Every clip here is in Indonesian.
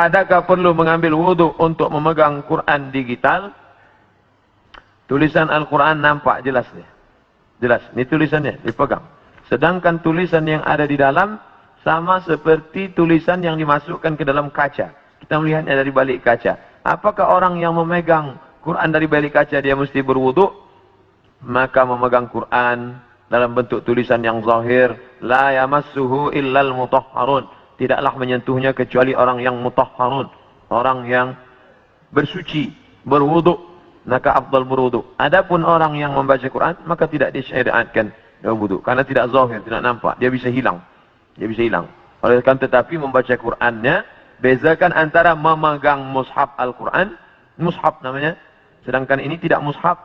adakah perlu mengambil wudhu untuk memegang Quran digital? Tulisan Al-Quran nampak jelas nih. Jelas, ini tulisannya dipegang. Sedangkan tulisan yang ada di dalam sama seperti tulisan yang dimasukkan ke dalam kaca. Kita melihatnya dari balik kaca. Apakah orang yang memegang Quran dari balik kaca dia mesti berwudhu? Maka memegang Quran dalam bentuk tulisan yang zahir, la yamassuhu illal mutahharun, tidaklah menyentuhnya kecuali orang yang mutahharun, orang yang bersuci, berwudhu, maka afdal berwudhu. Adapun orang yang membaca Quran maka tidak disyariatkan berwudhu karena tidak zahir, tidak nampak, dia bisa hilang. Dia bisa hilang. Oleh karena tetapi membaca Qurannya, bezakan antara memegang mushaf Al-Quran, mushaf namanya, sedangkan ini tidak mushaf.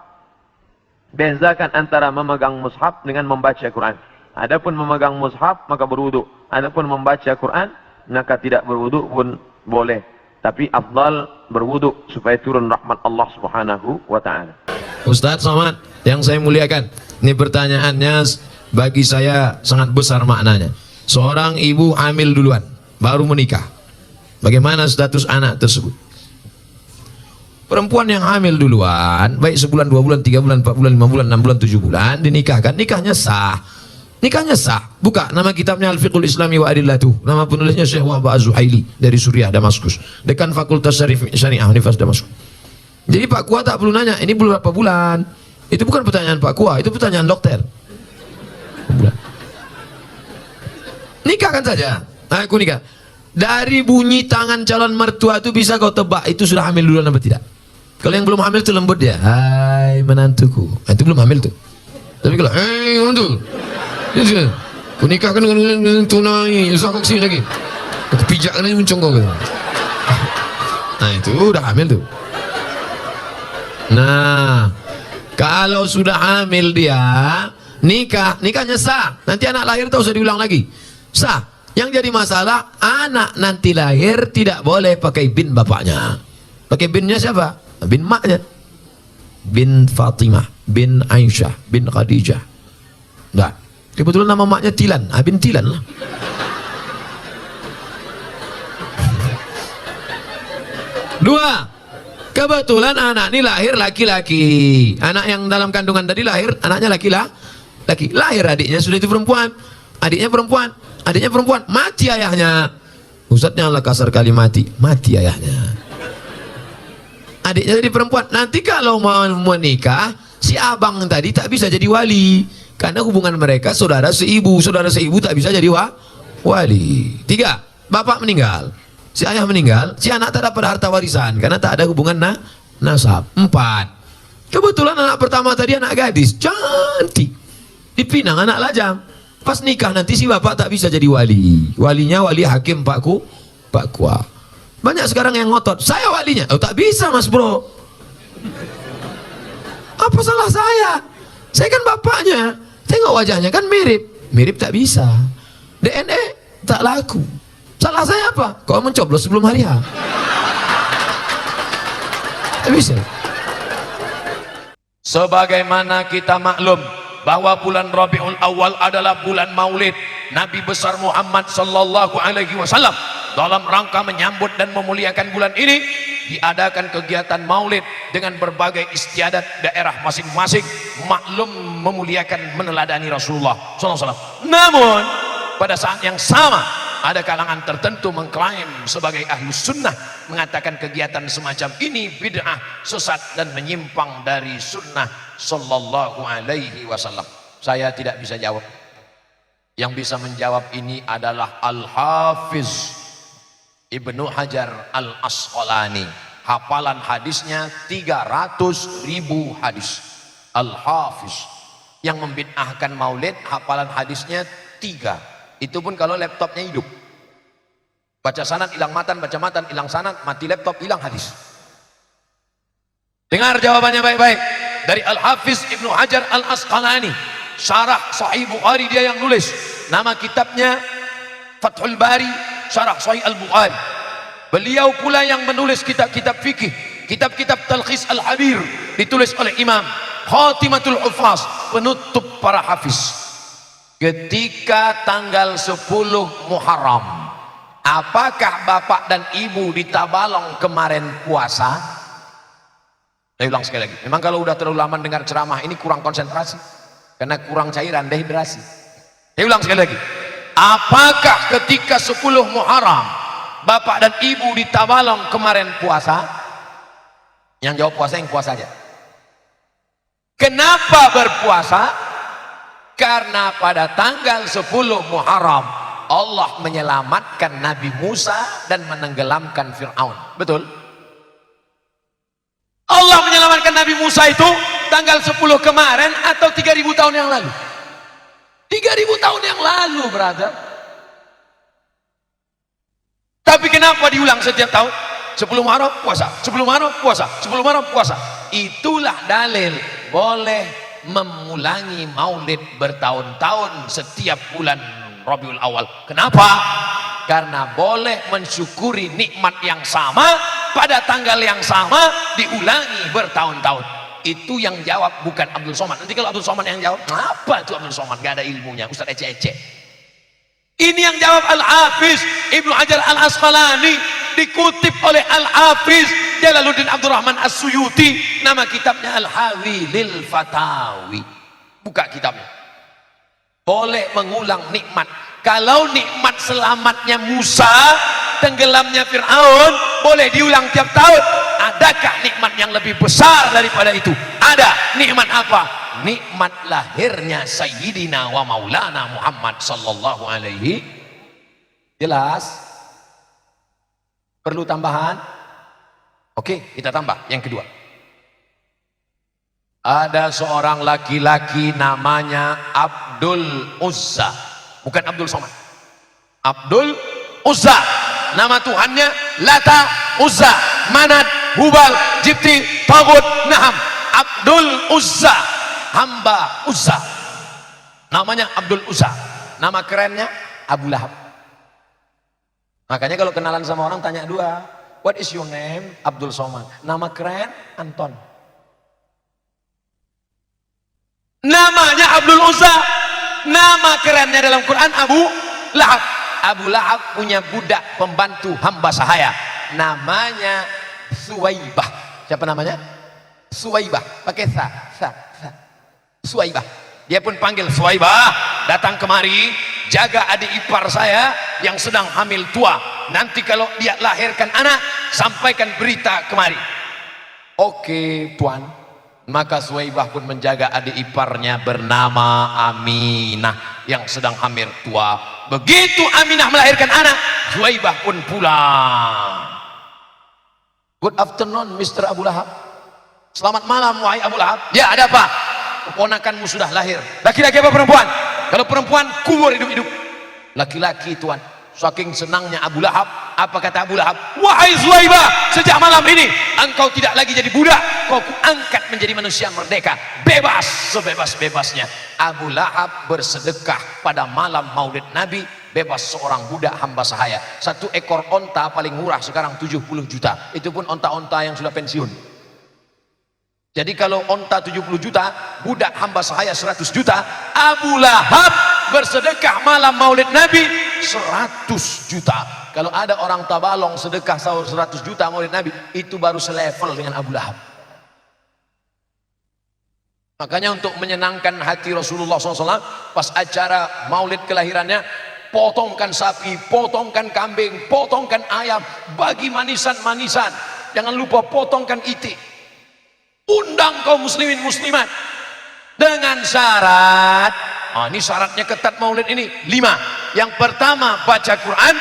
Bezakan antara memegang mushaf dengan membaca Quran. Adapun memegang mushaf maka berwudu. Adapun membaca Quran maka tidak berwudu pun boleh. Tapi afdal berwudu supaya turun rahmat Allah Subhanahu wa taala. Ustaz Somad yang saya muliakan, ini pertanyaannya bagi saya sangat besar maknanya. Seorang ibu hamil duluan, baru menikah. Bagaimana status anak tersebut? Perempuan yang hamil duluan, baik sebulan, 2 bulan, 3 bulan, 4 bulan, 5 bulan, 6 bulan, 7 bulan, dinikahkan, nikahnya sah. Nikahnya sah. Buka nama kitabnya Al-Fiqhul Islami wa Adillatuh. Nama penulisnya Syekh Wahba Az-Zuhaili dari Suriah, Damaskus. Dekan Fakultas Syariah Universitas Damaskus. Jadi Pak Kua tak perlu nanya, ini berapa bulan? Itu bukan pertanyaan Pak Kua, itu pertanyaan dokter. Nikahkan saja. Aku nikah. Dari bunyi tangan calon mertua itu bisa kau tebak itu sudah hamil duluan apa tidak. Kalau yang belum hamil itu lembut dia. Hai menantuku. Itu belum hamil tuh. Tapi kalau menantu. Aku nikahkan dengan tunai. Usah sini lagi. Aku pijakkan ini mencongkok. Nah itu udah hamil tuh. Nah kalau sudah hamil dia nikahnya sah. Nanti anak lahir tak usah diulang lagi. Sah. Yang jadi masalah anak nanti lahir tidak boleh pakai bin bapaknya. Pakai binnya siapa? Bin maknya. Bin Fatimah, bin Aisyah, bin Khadijah. Enggak. Kebetulan nama maknya Tilan. Bin Tilan lah. Dua. Kebetulan anak ini lahir laki-laki. Anak yang dalam kandungan tadi lahir, anaknya laki-laki. Lahir adiknya sudah itu perempuan. Adiknya perempuan. Adiknya perempuan, mati ayahnya. Ustadznya lah kasar kali mati ayahnya. Adiknya jadi perempuan. Nanti kalau mau menikah, si abang tadi tak bisa jadi wali karena hubungan mereka saudara seibu tak bisa jadi wali. Tiga, bapak meninggal, si ayah meninggal, si anak tak dapat harta warisan karena tak ada hubungan nasab. Empat, kebetulan anak pertama tadi anak gadis, cantik, dipinang anak lajang. Pas nikah nanti si bapak tak bisa jadi wali. Walinya wali hakim Pak Kua. Banyak sekarang yang ngotot, saya walinya. Oh tak bisa mas bro. Apa salah saya? Saya kan bapaknya. Tengok wajahnya kan mirip. Mirip tak bisa. DNA tak laku. Salah saya apa? Kau mencoblos sebelum hari H. Tak bisa. Sebagaimana kita maklum bahwa bulan Rabiul Awal adalah bulan Maulid Nabi besar Muhammad sallallahu alaihi wasallam. Dalam rangka menyambut dan memuliakan bulan ini, diadakan kegiatan Maulid dengan berbagai istiadat daerah masing-masing, maklum memuliakan meneladani Rasulullah sallallahu alaihi wasallam. Namun pada saat yang sama ada kalangan tertentu mengklaim sebagai ahlus sunnah, mengatakan kegiatan semacam ini bid'ah, sesat dan menyimpang dari sunnah sallallahu alaihi wasallam. Saya tidak bisa jawab. Yang bisa menjawab ini adalah Al-Hafiz Ibnu Hajar Al-Asqalani. Hafalan hadisnya 300.000 hadis. Al-Hafiz yang membid'ahkan maulid, hafalan hadisnya 3. Itu pun kalau laptopnya hidup. Baca sanad hilang matan, baca matan hilang sanad, mati laptop hilang hadis. Dengar jawabannya baik-baik dari Al-Hafiz Ibnu Hajar Al-Asqalani, syarah Sahih Bukhari, dia yang nulis. Nama kitabnya Fathul Bari, syarah Sahih Al-Bukhari. Beliau pula yang menulis kitab-kitab fikih, kitab-kitab Talkhis Al-Habir, ditulis oleh Imam Khatimatul Hufaz, penutup para hafiz. Ketika tanggal 10 Muharram apakah bapak dan ibu di Tabalong kemarin puasa? Saya ulang sekali lagi, memang kalau udah terlalu lama dengar ceramah ini kurang konsentrasi karena kurang cairan, dehidrasi. Saya ulang sekali lagi, apakah ketika 10 Muharram bapak dan ibu di Tabalong kemarin puasa? Yang jawab puasa yang puasa aja. Kenapa berpuasa? Karena pada tanggal 10 Muharram Allah menyelamatkan Nabi Musa dan menenggelamkan Fir'aun. Betul? Allah menyelamatkan Nabi Musa itu tanggal 10 kemarin atau 3000 tahun yang lalu? 3000 tahun yang lalu, brother. Tapi kenapa diulang setiap tahun? 10 Muharram puasa, 10 Muharram puasa, 10 Muharram puasa. Itulah dalil boleh memulangi maulid bertahun-tahun setiap bulan Rabiul Awal. Kenapa? Karena boleh mensyukuri nikmat yang sama pada tanggal yang sama diulangi bertahun-tahun. Itu yang jawab bukan Abdul Somad. Nanti kalau Abdul Somad yang jawab, apa itu Abdul Somad? Gak ada ilmunya, Ustaz ece-ece. Ini yang jawab Al-Hafiz Ibnu Hajar Al-Asqalani, dikutip oleh Al-Hafiz Jalaluddin Abdurrahman As-Suyuti, nama kitabnya Al-Hawi lil Fatawi. Buka kitabnya. Boleh mengulang nikmat. Kalau nikmat selamatnya Musa, tenggelamnya Fir'aun, boleh diulang tiap tahun. Adakah nikmat yang lebih besar daripada itu? Ada. Nikmat apa? Nikmat lahirnya Sayyidina wa Maulana Muhammad sallallahu alaihi. Jelas? Perlu tambahan? Oke, kita tambah. Yang kedua, ada seorang laki-laki namanya Abdul Uzza, bukan Abdul Somad. Abdul Uzza, nama Tuhannya Lata, Uzza, Manat, Hubal, Jibti, Tagut, Naham. Abdul Uzza, hamba Uzza, namanya Abdul Uzza. Nama kerennya Abu Lahab. Makanya kalau kenalan sama orang tanya dua, what is your name? Abdul Somad. Nama keren Anton. Namanya Abdul Uzza, nama kerennya dalam Quran Abu Lahab. Abu Lahab punya budak pembantu hamba sahaya, namanya Suwaibah. Siapa namanya? Suwaibah, pakai sa. Suwaibah. Dia pun panggil, Suwaibah, datang kemari, jaga adik ipar saya yang sedang hamil tua. Nanti kalau dia lahirkan anak, sampaikan berita kemari. Oke, tuan. Maka Suwaibah pun menjaga adik iparnya bernama Aminah yang sedang hamil tua. Begitu Aminah melahirkan anak, Suwaibah pun pulang. Good afternoon, Mr. Abu Lahab. Selamat malam, wahai Abu Lahab. Ya, ada apa? Keponakanmu sudah lahir. Laki-laki apa perempuan? Kalau perempuan, kubur hidup-hidup. Laki-laki, tuan. Saking senangnya Abu Lahab, apa kata Abu Lahab? Wahai Suwaibah, sejak malam ini engkau tidak lagi jadi budak, kau angkat menjadi manusia merdeka, bebas sebebas-bebasnya. Abu Lahab bersedekah pada malam Maulid Nabi, bebas seorang budak hamba sahaya. 1 ekor onta paling murah sekarang 70 juta. Itu pun onta-onta yang sudah pensiun. Jadi kalau onta 70 juta, budak hamba sahaya 100 juta. Abu Lahab bersedekah malam Maulid Nabi 100 juta. Kalau ada orang Tabalong sedekah sahur 100 juta Maulid Nabi, itu baru selevel dengan Abu Lahab. Makanya untuk menyenangkan hati Rasulullah SAW, pas acara Maulid kelahirannya, potongkan sapi, potongkan kambing, potongkan ayam, bagi manisan-manisan. Jangan lupa potongkan itik. Undang kaum muslimin muslimat dengan syarat, ini syaratnya ketat Maulid ini 5. Yang pertama baca Quran,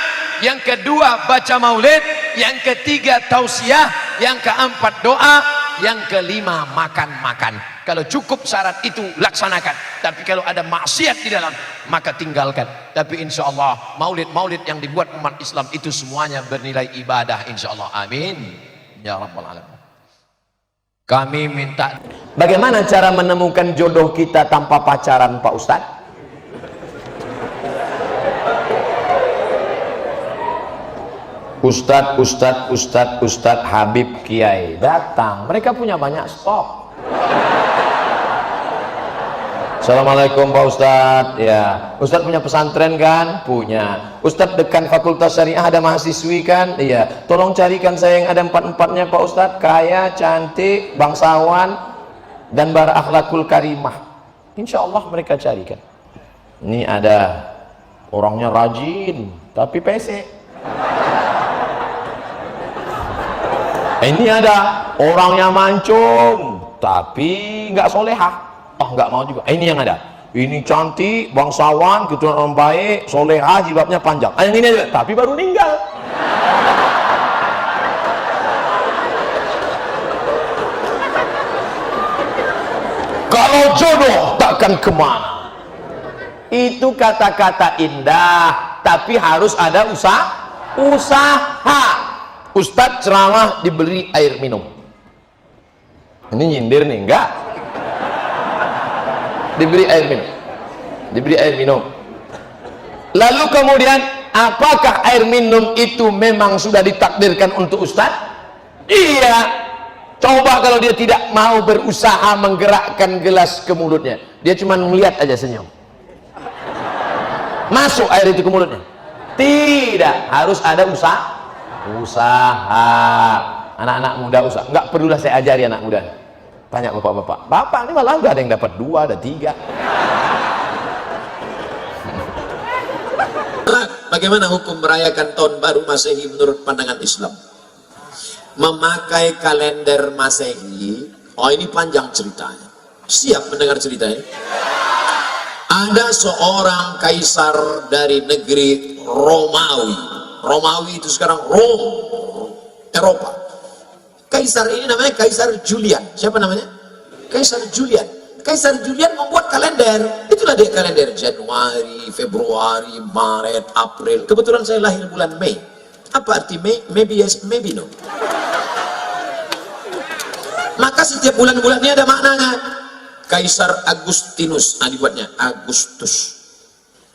yang kedua baca Maulid, yang ketiga tausiah, yang keempat doa, yang kelima makan-makan. Kalau cukup syarat itu laksanakan. Tapi kalau ada maksiat di dalam, maka tinggalkan. Tapi insya Allah Maulid-Maulid yang dibuat umat Islam itu semuanya bernilai ibadah, insya Allah. Amin ya rabbal alamin. Kami minta, bagaimana cara menemukan jodoh kita tanpa pacaran, Pak Ustadz? Ustadz Habib Kiai datang. Mereka punya banyak stok. Assalamualaikum Pak Ustadz. Ya, Ustadz punya pesantren kan? Punya. Ustadz dekan Fakultas Syariah ada mahasiswi kan? Iya. Tolong carikan saya yang ada empat-empatnya Pak Ustadz. Kaya, cantik, bangsawan, dan berakhlakul karimah. Insya Allah mereka carikan. Ini ada orangnya rajin, tapi PC. Ini ada orangnya mancung, tapi nggak solehah. Oh, nggak mau juga. Ini yang ada. Ini cantik, bangsawan, keturunan orang baik, solehah, jilbabnya panjang. Yang ini aja, tapi baru meninggal. Kalau jodoh takkan kemana. Itu kata-kata indah, tapi harus ada usaha. Ustadz ceramah diberi air minum. Ini nyindir nih, enggak? Diberi air minum. Lalu kemudian apakah air minum itu memang sudah ditakdirkan untuk Ustadz? Iya. Coba kalau dia tidak mau berusaha menggerakkan gelas ke mulutnya, dia cuma melihat aja senyum, masuk air itu ke mulutnya? Tidak, harus ada usaha. Anak-anak muda usaha. Nggak perlulah saya ajari anak muda. Tanya bapak-bapak. Bapak ini malah udah ada yang dapat 2, ada 3. Bagaimana hukum merayakan tahun baru Masehi menurut pandangan Islam? Memakai kalender Masehi. Oh, ini panjang ceritanya. Siap mendengar ceritanya? Ada seorang kaisar dari negeri Romawi. Romawi itu sekarang Rome, Eropa. Kaisar ini namanya Kaisar Julian. Siapa namanya? Kaisar Julian. Kaisar Julian membuat kalender. Itulah dia kalender Januari, Februari, Maret, April. Kebetulan saya lahir bulan Mei. Apa arti Mei? Maybe yes, maybe no. Maka setiap bulan-bulan ini ada maknanya. Kaisar Agustinus, dibuatnya Agustus.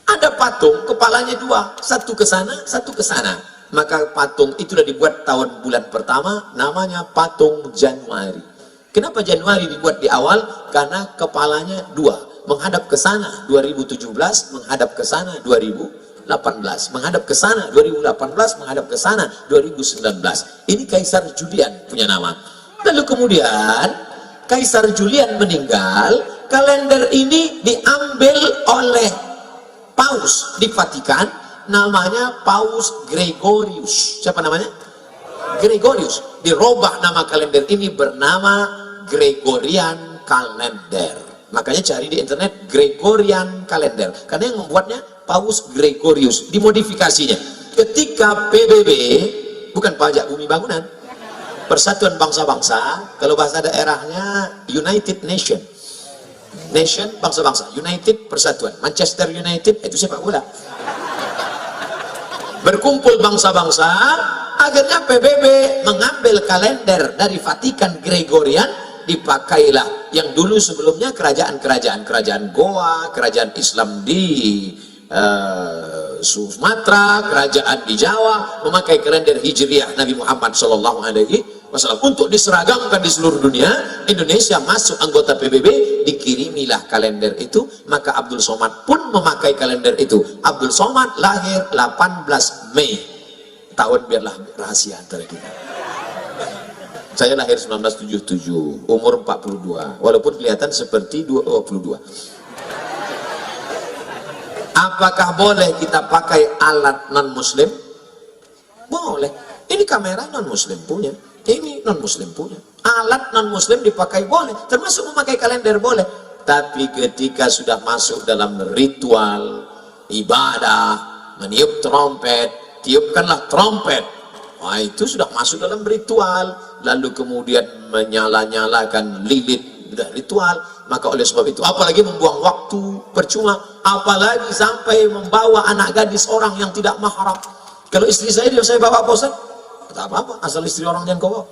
Ada patung, kepalanya 2, satu ke sana, satu ke sana. Maka patung itu sudah dibuat tahun bulan pertama, namanya patung Januari. Kenapa Januari dibuat di awal? Karena kepalanya 2, menghadap ke sana 2017, menghadap ke sana 2018, menghadap ke sana 2018, menghadap ke sana 2019. Ini Kaisar Julian punya nama. Lalu kemudian Kaisar Julian meninggal, kalender ini diambil oleh Paus di Vatikan, namanya Paus Gregorius. Siapa namanya? Gregorius. Dirubah nama kalender ini bernama Gregorian Calendar. Makanya cari di internet Gregorian Calendar, karena yang membuatnya Paus Gregorius. Dimodifikasinya ketika PBB, bukan pajak bumi bangunan, Persatuan Bangsa-Bangsa, kalau bahasa daerahnya United Nation, bangsa-bangsa, United persatuan, Manchester United itu sepak bola. Berkumpul bangsa-bangsa, akhirnya PBB mengambil kalender dari Vatikan Gregorian, dipakailah yang dulu sebelumnya kerajaan Goa, kerajaan Islam di Sumatera, kerajaan di Jawa memakai kalender Hijriah Nabi Muhammad SAW untuk diseragamkan di seluruh dunia. Indonesia masuk anggota PBB, dikirimilah kalender itu. Maka Abdul Somad pun memakai kalender itu. Abdul Somad lahir 18 Mei tahun, biarlah rahasia antara kita. Saya lahir 1977, umur 42, walaupun kelihatan seperti 22. Apakah boleh kita pakai alat non-muslim? Boleh. Ini kamera non-muslim punya, ini non-muslim punya. Alat non-muslim dipakai boleh, termasuk memakai kalender boleh. Tapi ketika sudah masuk dalam ritual ibadah, meniup trompet, tiupkanlah trompet, wah, itu sudah masuk dalam ritual. Lalu kemudian menyala-nyalakan lilin, sudah ritual. Maka oleh sebab itu, apalagi membuang waktu percuma, apalagi sampai membawa anak gadis orang yang tidak mahram. Kalau istri saya bawa Pak Ustaz, tak apa-apa, asal istri orang yang kau bawa.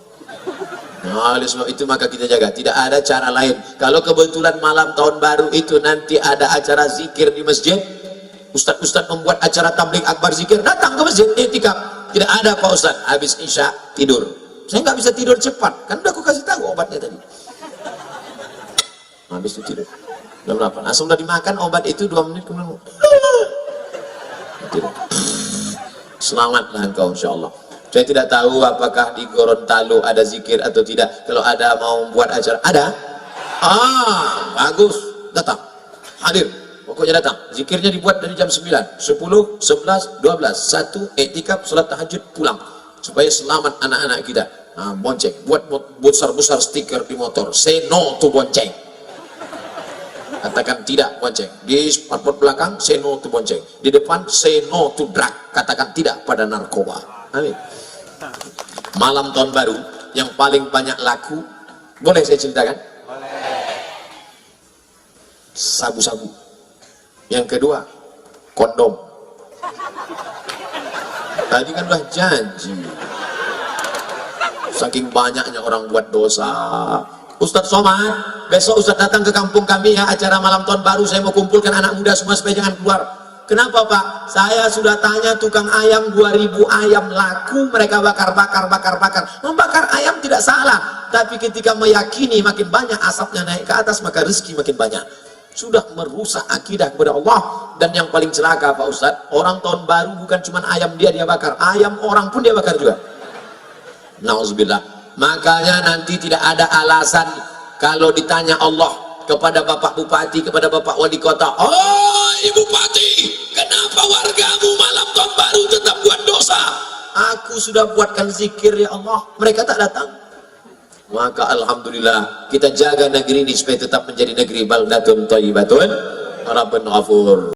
Nah, oleh sebab itu maka kita jaga, tidak ada cara lain. Kalau kebetulan malam tahun baru itu nanti ada acara zikir di masjid, Ustaz-ustaz membuat acara tabligh akbar zikir, datang ke masjid, i'tikaf. Tidak ada Pak Ustaz, habis isya tidur. Saya nggak bisa tidur cepat, kan udah aku kasih tahu obatnya tadi. Habis itu tidur. Jam 8. Langsung udah dimakan obat itu 2 menit kemudian. Selamatlah engkau insyaallah. Saya tidak tahu apakah di Gorontalo ada zikir atau tidak. Kalau ada mau buat acara, ada? Bagus, datang, hadir, pokoknya datang. Zikirnya dibuat dari jam 9, 10, 11, 12, 1, etikaf, salat tahajud, pulang. Supaya selamat anak-anak kita. Bonceng, buat besar-besar stiker di motor. Say no to bonceng. Katakan tidak bonceng. Di spotboard belakang, say no to bonceng. Di depan, say no to drug. Katakan tidak pada narkoba. Amin. Malam tahun baru yang paling banyak laku, boleh saya ceritakan? Boleh. Sabu-sabu. Yang kedua, kondom. Tadi kan udah janji. Saking banyaknya orang buat dosa. Ustadz Somad, besok Ustadz datang ke kampung kami ya, acara malam tahun baru, saya mau kumpulkan anak muda semua supaya jangan keluar. Kenapa Pak? Saya sudah tanya tukang ayam, 2000 ayam laku, mereka bakar. Membakar ayam tidak salah, tapi ketika meyakini makin banyak asapnya naik ke atas, maka rezeki makin banyak. Sudah merusak akidah kepada Allah. Dan yang paling celaka Pak Ustadz, orang tahun baru bukan cuma ayam dia bakar, ayam orang pun dia bakar juga. Nauzubillah. Makanya nanti tidak ada alasan kalau ditanya Allah kepada Bapak Bupati, kepada Bapak Wali Kota, "Oh Ibu Bupati, kenapa wargamu malam tahun baru tetap buat dosa?" Aku sudah buatkan zikir ya Allah, mereka tak datang. Maka alhamdulillah kita jaga negeri ini supaya tetap menjadi negeri baldatun thayyibatun rabbun ghafur.